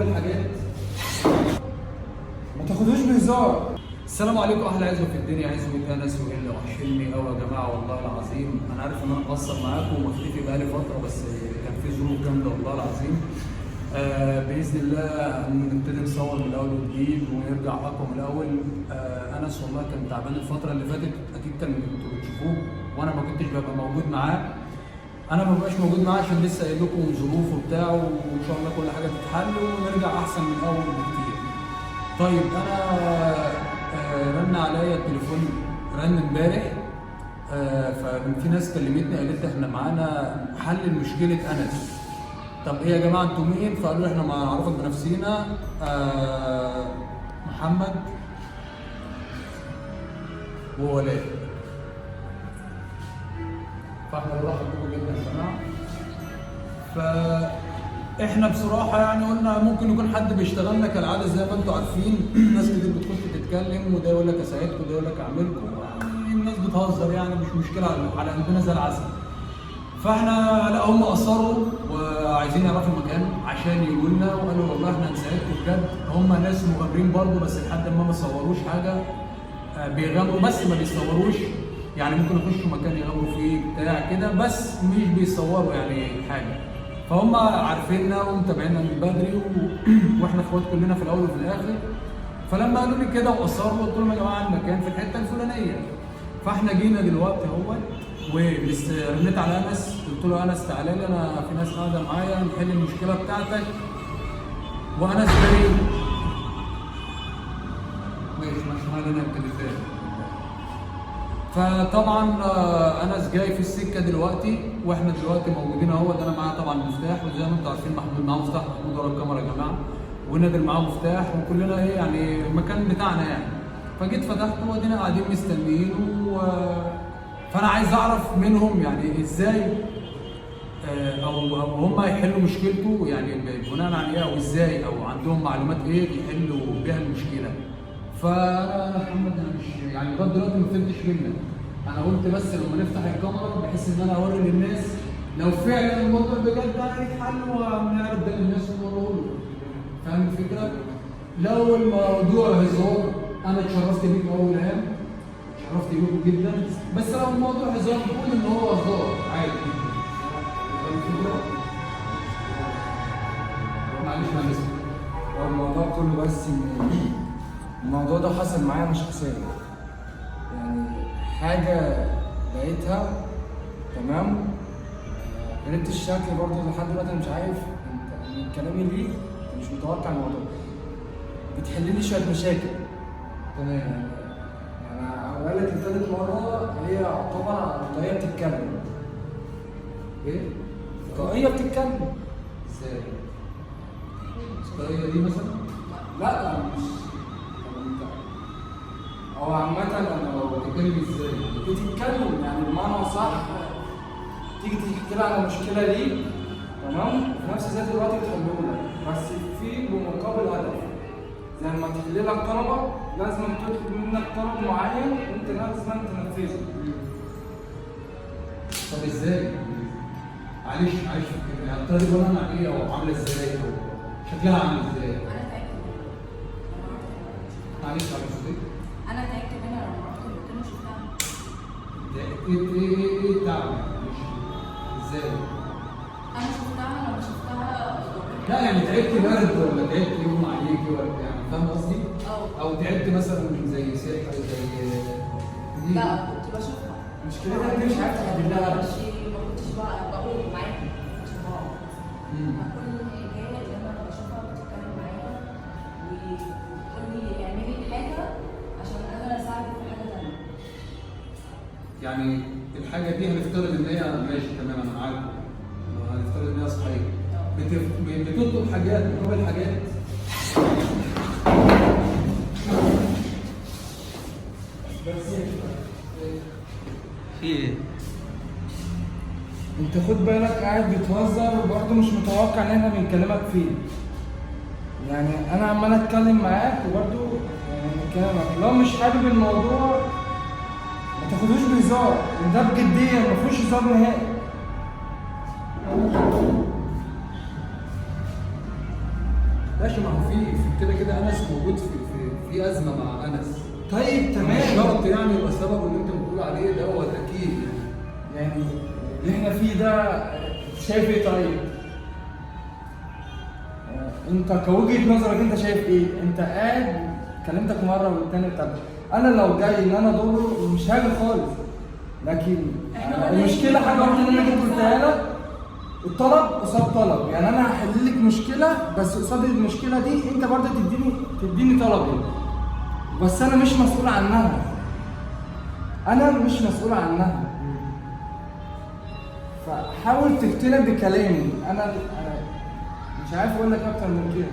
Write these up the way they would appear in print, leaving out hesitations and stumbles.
الحاجات ما تاخدوش بهزار. السلام عليكم اهلا عزوة في الدنيا، عزوة انس والا وحشني قوي يا جماعه والله العظيم. انا عارف ان انا مقصر معاكم ومختفي بقالي فتره، بس كان في ظروف جامده والله العظيم. باذن الله نبتدي نصور من الاول وجديد ونرجع اقوى من الاول. انس والله كان تعبان الفتره اللي فاتت، اكيد كنتوا بتشوفوه وانا ما كنتش ببقى موجود معاه. انا ما ببقاش موجود معاه عشان لسه قايل لكم ظروف وبتاع، وان شاء الله كل حاجه تتحل ونرجع احسن من الاول بكتير. طيب انا رن عليا التليفون، رن امبارح. ففي ناس كلمتني قالت لي احنا معانا حل لمشكله انس. طب ايه يا جماعه انتوا مين؟ فقالوا احنا ما نعرفك بنفسينا، محمد وولاء. فاحنا بنرحب بكم جدا يا جماعه. فاحنا بصراحه يعني قلنا ممكن يكون حد بيشتغلنا كالعاده زي ما انتم عارفين. ناس كتير بتخش تتكلم وده يقول لك اساعدكم وده يقول لك اعملكم، يعني الناس بتهزر يعني مش مشكله على قلبنا زي العسل. فاحنا لا هم اصروا وعايزين يعرفوا المكان عشان يقولوا لنا، وقالوا والله احنا هنساعدكم بجد. هم ناس مغامرين برضه، بس لحد ما صوروش حاجه. بيغامروا بس ما بيصوروش، يعني ممكن يخشوا مكان يغامروا فيه بتاع كده بس مش بيصوروا يعني حاجه. فهم عارفيننا ومتابعينا من بدري واحنا اخوات كلنا في الاول وفي الاخر. فلما قالوا لي كده واصروا قلت لهم يا جماعه المكان في الحته الفلانيه. فاحنا جينا دلوقتي اهوت ورنيت على انس، قلت له انس تعالى لي انا في ناس قاعده معايا نحل المشكله بتاعتك. وانس جاي ماشي حالنا التليفون. فطبعا انس جاي في السكه دلوقتي، واحنا دلوقتي موجودين اهو. ده انا معايا طبعا مفتاح، وزي ما انتم عارفين محمود معاه مفتاح، محمود ورا الكاميرا يا جماعه، ونادر معاه مفتاح، وكلنا ايه يعني المكان بتاعنا يعني. فجيت فتحته وادينا قاعدين مستنيين فانا عايز اعرف منهم يعني ازاي او هم يحلوا مشكلته، يعني بناء على ايه او ازاي، او عندهم معلومات ايه يحلوا بيها المشكله. فانا محمد انا مش يعني لغايه دلوقتي ما فهمتش منك. انا قلت بس لما نفتح الكاميرا بحيث ان انا اوري للناس لو فعلا الموضوع بجد هيتحل وهنعرض ده للناس ونقول له. فاهم الفكره؟ لو الموضوع هزار انا اتشرفت بيك اول ايام، اتشرفت بيكم جدا، بس لو الموضوع هزار قول ان هو هزار عادي. فاهم الفكره؟ معلش هو الموضوع كله بس ان الموضوع ده حصل معايا انا شخصيا، يعني حاجه لقيتها تمام. قريت الشكل برضه لحد دلوقتي انا مش عارف انت من كلامي ليه مش متوقع الموضوع بتحل لي شويه مشاكل تمام. يعني اقول لك لثالث مره هي يعتبر طاقيه بتتكلم. ايه؟ طاقيه بتتكلم ازاي؟ الطريقه دي مثلا؟ لا مش هو عامة أنا لو بتتكلم ازاي؟ بتتكلم يعني بمعنى صح، تيجي تحكي لها على المشكلة دي تمام، وفي نفس الوقت بتحله لك، بس في بمقابل هدف. زي ما تحل لك طلبة لازم تطلب منك طلب معين وأنت لازم تنفذه. طب ازاي؟ معلش يعني الطريقه دي بناء على ايه او عامله ازاي او شكلها عامل ازاي؟ معلش على صوتك. انا تعبت منها لما رحت قلت له شفتها. ايه التعب؟ ازاي؟ انا شفتها لما شفتها. لا يعني تعبت برد ولا تعبت يوم عليكي ولا يعني فاهم قصدي؟ او تعبت مثلا زي سحر زي لا كنت بشوفها. مشكلتك دي مش عارف تحدد لها. ما كنتش بقول معاكي كنت بقعد. كل حكايه لما بشوفها بتتكلم معايا وتقول لي اعملي حاجه عشان انا اساعدك في حاجه ثانيه. يعني الحاجه دي هنفترض ان هي ماشي تمام انا معاك، هنفترض ان هي صحيحه. بتطلب حاجات مقابل حاجات. بس في ايه؟ انت خد بالك قاعد بتهزر وبرضه مش متوقع ان احنا بنكلمك فيه. يعني انا عمال اتكلم معاك وبرضه يعني بكلمك، لو مش حابب الموضوع ما تاخدوش بهزار، ده بجديه ما فيهوش هزار نهائي. ماشي، ما هو في كده انس موجود في ازمه مع انس. طيب مش تمام. شرط يعني يبقى السبب اللي انت بتقول عليه دوت اكيد يعني اللي احنا فيه ده شايف ايه طيب؟ انت كوجهة نظرك انت شايف ايه؟ انت قاعد كلمتك مره والتاني بتاعتك، انا لو جاي ان انا دوره مش هاجي خالص، لكن المشكله حاجه واحده اللي انا جيت قلتها لك، الطلب قصاد طلب، يعني انا هحل لك مشكله بس قصاد المشكله دي انت برضه تديني طلبي، بس انا مش مسؤول عنها، انا مش مسؤول عنها. فحاول تقتنع بكلامي، انا مش عارف اقول لك اكتر من كده.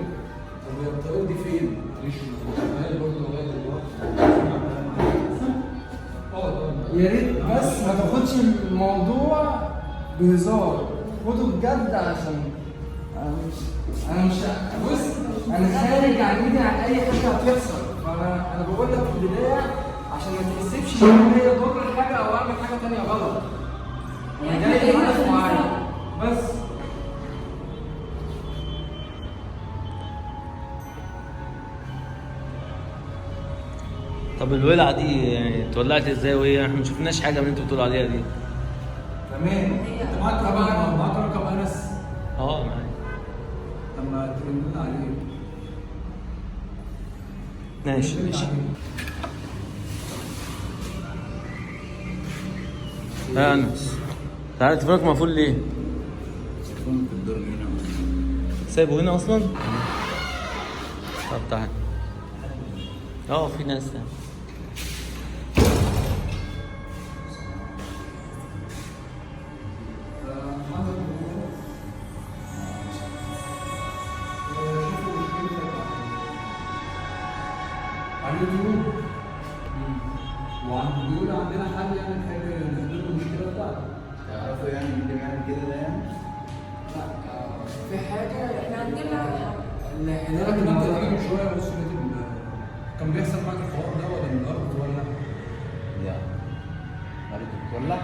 طب هي الطريقه دي فين؟ مش شغال برضه لغايه دلوقتي. يا ريت بس ما تاخدش الموضوع بهزار، خده بجد، عشان انا مش بص، انا خارج عن ايدي عن اي حاجه هتحصل، فانا بقول لك في البدايه عشان ما تحسبش ان انا ليا ضر حاجه او اعمل حاجه ثانيه غلط. انا جاي لهدف معين بس. طب الولعه دي يعني اتولعت ازاي وهي احنا ما شفناش حاجه من اللي انتوا بتقولوا عليها دي؟ تمام. انت معاك رقم انس؟ اه معايا. طب ما ترن عليه. ماشي ماشي. يا انس تعالى تليفونك مقفول ليه؟ تليفون في الدرج هنا. سايبه هنا اصلا؟ طب تعالى. في ناس يعني. على اليوتيوب بيقول عندنا حل يعني نحل المشكله بتاعتك. تعرفوا يعني مين اللي بيعمل كده ده يعني؟ لا في حاجه احنا عندنا انا كنت انت تيجي من شويه بص كان بيحصل معاك الحوار ده ولا من الارض ولا؟ لا. الأرض بتولع؟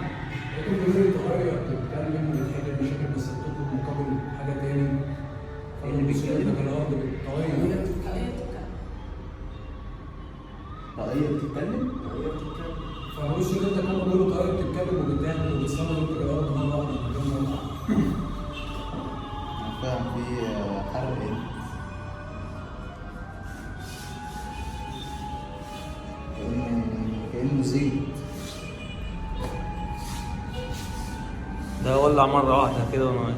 كل اللي تغير تتكلم وتحل المشاكل بس بتطلب مقابل حاجه تاني. ايه اللي بيتكلم؟ الارض بتتغير. طاقية بتتكلم؟ فبص ان انت كل كله طريقه بتتكلم وبتعمل وبتصور انت الارض مره واحده من غير ما أنا فاهم في حرق إيه؟ كأنه زيت. ده ولع مره واحده كده وانا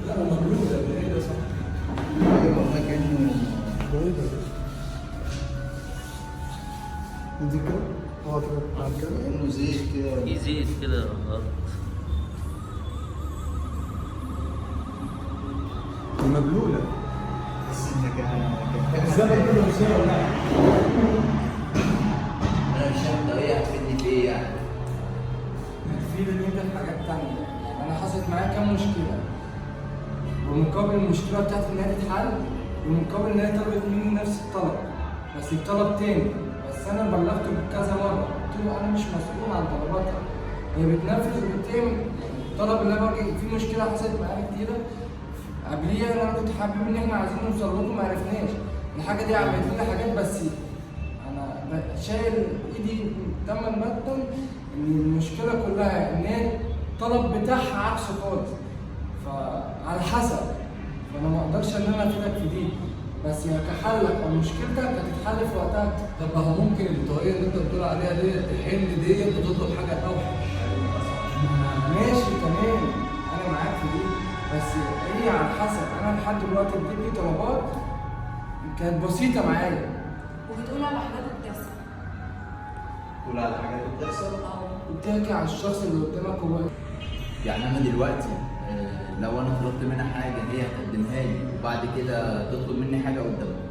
لا هو مجنون ده ايه ده صح؟ أيوة والله كأنه كأنه زيت كده. في زيت كده على الارض. مبلوله. بس إن كان الزمن كله مسير ولا لا؟ أنا مش فاهم الطاقية هتفيدني في إيه يعني؟ هتفيد ان انت في حاجات تانية، يعني انا حصلت معايا كام مشكلة، ومقابل المشكلة بتاعتي انها تتحل، ومقابل ان هي طلبت مني نفس الطلب، بس بطلب تاني، بس انا بلغته كذا مرة، قلت له انا مش مسؤول عن طلباتها، هي بتنفذ وبتعمل الطلب اللي انا باجي في مشكلة حصلت معايا كتيرة قبليها، انا كنت حابب ان احنا عايزين نوصل له ما عرفناش، الحاجة دي عملت لنا حاجات بس انا شايل ايدي تما مدا ان المشكله كلها ان هي الطلب بتاعها عكسه خالص، فعلى حسب، فانا ما اقدرش ان انا افيدك في دي، بس يعني كحلك او مشكلتك هتتحل في وقتها. طب ما هو ممكن الطريقه اللي انت بتقول عليها ديت تحل ديت بتطلب حاجه اوحش. ماشي تمام انا معاك في دي، بس هي على حسب، انا لحد دلوقتي بتجيلي طلبات كانت بسيطه معايا. وبتقول على حاجات بتحصل. تقول على حاجات بتحصل؟ بتحكي على الشخص اللي قدامك هو يعني أنا دلوقتي لو أنا طلبت منها حاجة هي هتقدمها لي وبعد كده تطلب مني حاجة قدامها.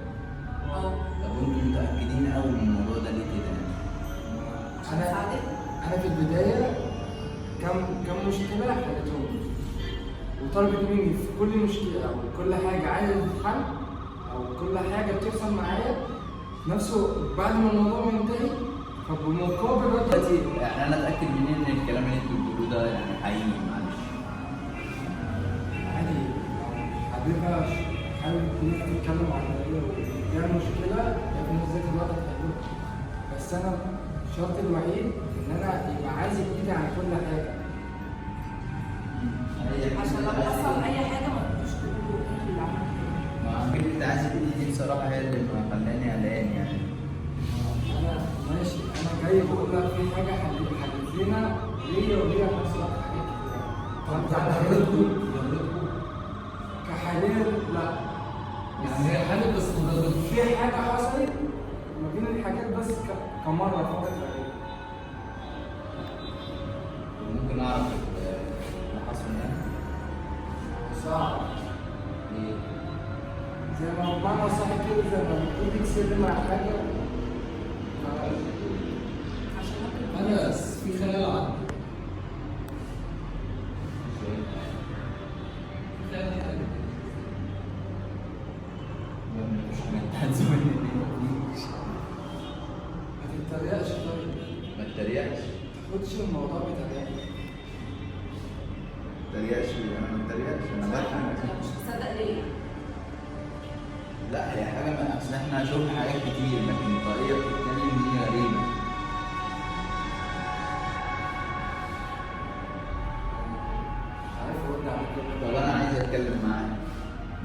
طب وأنتوا متأكدين قوي من الموضوع ده ليه كده يعني؟ انا في البدايه كم مشكله حلتهم، وطلبت مني في كل مشكله او كل حاجه عايزه تتحل او كل حاجه بتحصل معايا نفسه بعد ما الموضوع منتهي، فبمقابل دلوقتي يعني أنا أتأكد منين إن الكلام اللي أنتوا بتقولوه ده يعني حقيقي؟ معلش. عادي حبيبها حابب ان انت تتكلم عن الطريقه وتعمل مشكله يا ابني ازاي تقدر تحلها. بس انا الشرط الوحيد ان انا يبقى عايز ايدي عن كل حاجه. عشان لو حصل اي حاجه ما تبقوش تقولوا انتوا اللي عملتوا كده. ما فكرة عايز ايدي دي بصراحة هي اللي خلاني قلقان يعني. انا ماشي، انا جاي بقول لك في حاجه حلت لنا ليا وليا في نفس الوقت حاجات كتير. طب على حضرتكم كحاليا لا، يعني هي حاجه بس مجرد في حاجه حصلت ما بين الحاجات بس كمره فقط لا غير. ممكن اعرف اللي حصل يعني. صعب ليه؟ زي ما بمعنى صح كده، زي ما ايدك سر مع حاجه عشان ممكن انا في خيال عندي. مش حاجات مني. ما تتريقش. طيب ما تتريقش. ما تاخدش الموضوع بتريقه. ما تتريقش، انا ما بتريقش، انا بفهم. انا مش مصدق ليه. لا هي حاجة ما اصل احنا شفنا حاجات كتير لكن الطريقة بتتكلم دي غريبة. عارف ارد عليك كده. طب انا عايز اتكلم معاه.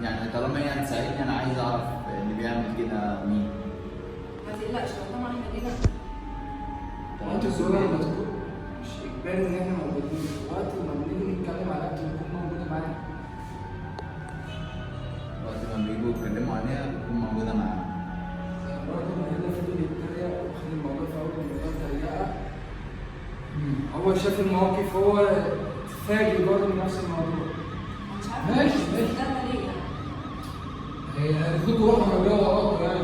يعني طالما هي هتساعدني انا عايز اعرف اللي بيعمل كده مين. ما تقلقش لو طبعا احنا جينا انتوا الصغيرين لما تكون مش اجباري ان احنا موجودين وقت ما بنيجي نتكلم على اكل نكون موجوده معانا. وقت ما بيجوا يتكلموا عليها بتكون موجودة معانا. برضه ما هنا فضل يتريق واخد الموضوع في اول الموضوع تريقه. هو شاف المواقف، هو اتفاجئ برضه من نفس الموضوع. مش عارفه ماشي، مش ماشي. مصدقه ليه يعني. هي المفروض روح مجال وراكم يعني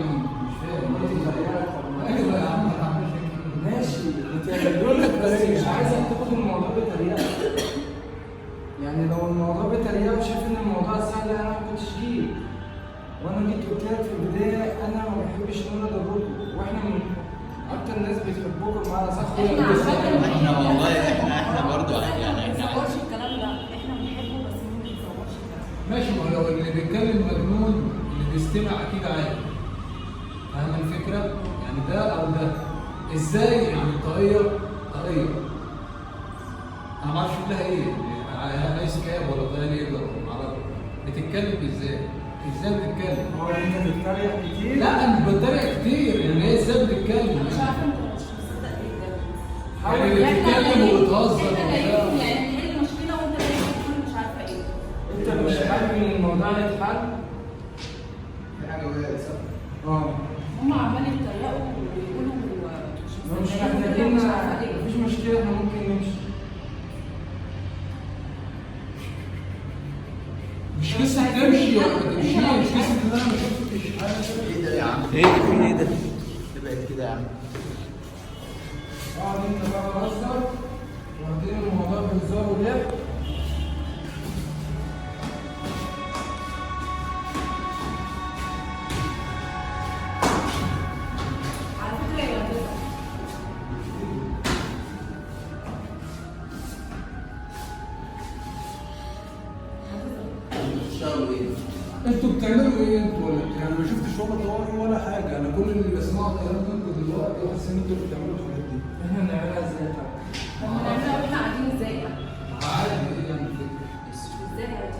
مش فاهم. انت تريقه. ايوه يا عم انا عملت كده. ماشي بتقول لك بس مش عايزك تاخد الموضوع بطريقه. يعني لو الموضوع بطريقه وشايف ان الموضوع سهل انا ما كنتش جيت. وانا جيت قلت لك في البدايه انا ما بحبش ان انا اضركم، واحنا من اكتر الناس بتحبكم معانا صح؟ احنا عشان احنا والله احنا برضه يعني ما احنا بنصورش الكلام ده، احنا بنحبه بس ما بنصورش الكلام. ماشي، ما هو لو اللي بيتكلم مجنون اللي بيستمع اكيد عادي. فاهم الفكره؟ يعني ده او ده. ازاي يعني طاقيه انا ما اعرفش لها ايه، ايس كاب ولا طاقيه ليزر ولا ما اعرفش. بتتكلم ازاي بتتكلم؟ هو انت بتتريق كتير؟ لا انا مش بتريق كتير، يعني هي ازاي بتتكلم؟ انا مش عارفه انت مش مصدق ليه بجد. يعني بتتكلم وبتهزر احنا وبتاع. جايين يعني نحل مشكله وانت جاي تقول مش عارفه ايه. انت مش حابب ان الموضوع يتحل؟ في حاجة وهي صح. هم عمالين يتريقوا ويقولوا مش مصدقين محتاجين، مش عارفه ليه. مفيش مشكله احنا ممكن نمشي. مش قصه تمشي ولا ما تمشيش، قصه ان انا ما شفتش حاجه. ايه ده يا عم؟ ايه في ايه ده؟ تبعد كده يا عم. اقعد انت بقى بهزر واخدين الموضوع بهزار ولعب. على فكره هي هتزعل. بتشتغلوا ايه؟ انتوا بتعملوا ايه انتوا ولا يعني ما شفتش ولا طوارئ ولا حاجه، انا كل اللي بسمعه كلام منكم دلوقتي بحس ان انتوا بتعملوا الحاجات دي. احنا بنعملها ازاي طيب؟ هم نعملها واحنا قاعدين ازاي يعني؟ عادي ايه يعني الفكره؟ ازاي عادي؟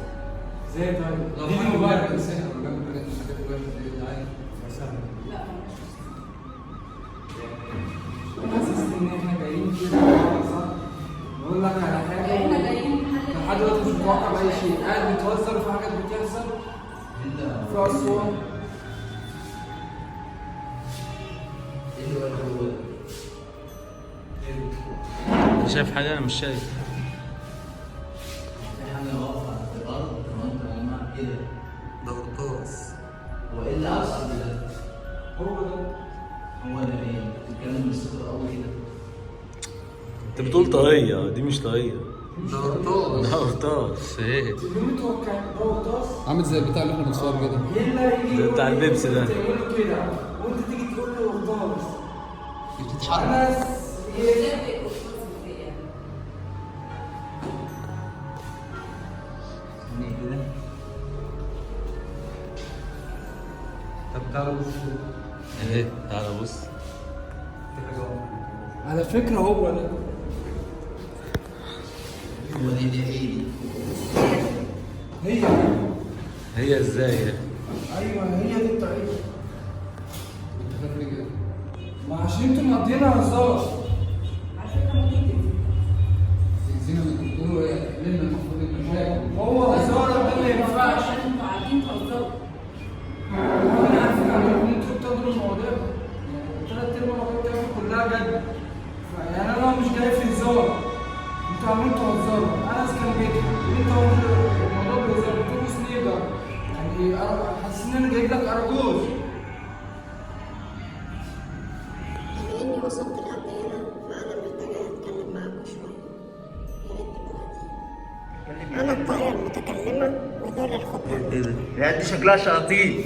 ازاي طيب؟ لو دي حد موبايل. بيعمل سحر ولا بيعمل حاجات من الحاجات اللي بيعمل دي عادي سهل. لا مش حاسس ان احنا جايين كده صح؟ بقول لك على حاجه احنا جايين نحل لحد دلوقتي مش متوقع باي شيء، قاعد بتهزر في حاجات بتحصل انت في اسوان. ايه اللي واقف جوه ده؟ انت شايف حاجه؟ انا مش شايف. في حاجة واقفة في الأرض وأنت هما إيه ده؟ ده قرطاس. هو إيه اللي على الأرض ده؟ هو ده. هو ده إيه؟ بتتكلم بالصوت الأول كده؟ انت بتقول طاقيه، دي مش طاقيه، ده قرطاس. ده قرطاس. ايه اللي متوقع ده قرطاس. عامل زي البتاع اللي احنا بنصور كده. ايه اللي هيجي ده بتاع يقول البيبسي ده. تعمله كده وانت تيجي تقول له قرطاس. بتتحرك. ناس ازاي بيقولوا ازاي يعني؟ إيه كده؟ طب تعالوا بص ايه تعالى بص. في حاجه واقفة. على فكره هو ده. هو دي ايه دي؟ هي هي ازاي يعني؟ ايوه هي دي بتاعتها. انت فاكر إيه كده؟ ما عشان انتوا مقضيينها هزار. على فكره ممكن زينة من بتقولوا ايه؟ لان المفروض المشاكل هو هزار ده ما ينفعش. عشان انتوا قاعدين تهزروا. وانا عارفين انكم انتوا بتاخدوا المواضيع ثلاث ارباع المواضيع بتاعتكم كلها جد. يعني انا مش جاي في هزار. انتوا عاملين تهزروا. انا كان بيضحك انت الموضوع بيهزر بتقولوا سنيجر. يعني حاسس ان انا جايب لك اراجوز. بما إني وصلت لحد هنا فأنا محتاجة أتكلم معاكم شوية. يا ريت دلوقتي. أنا الطائرة المتكلمة ودول الخطوة. ايه ده؟ العيال دي شكلها شياطين.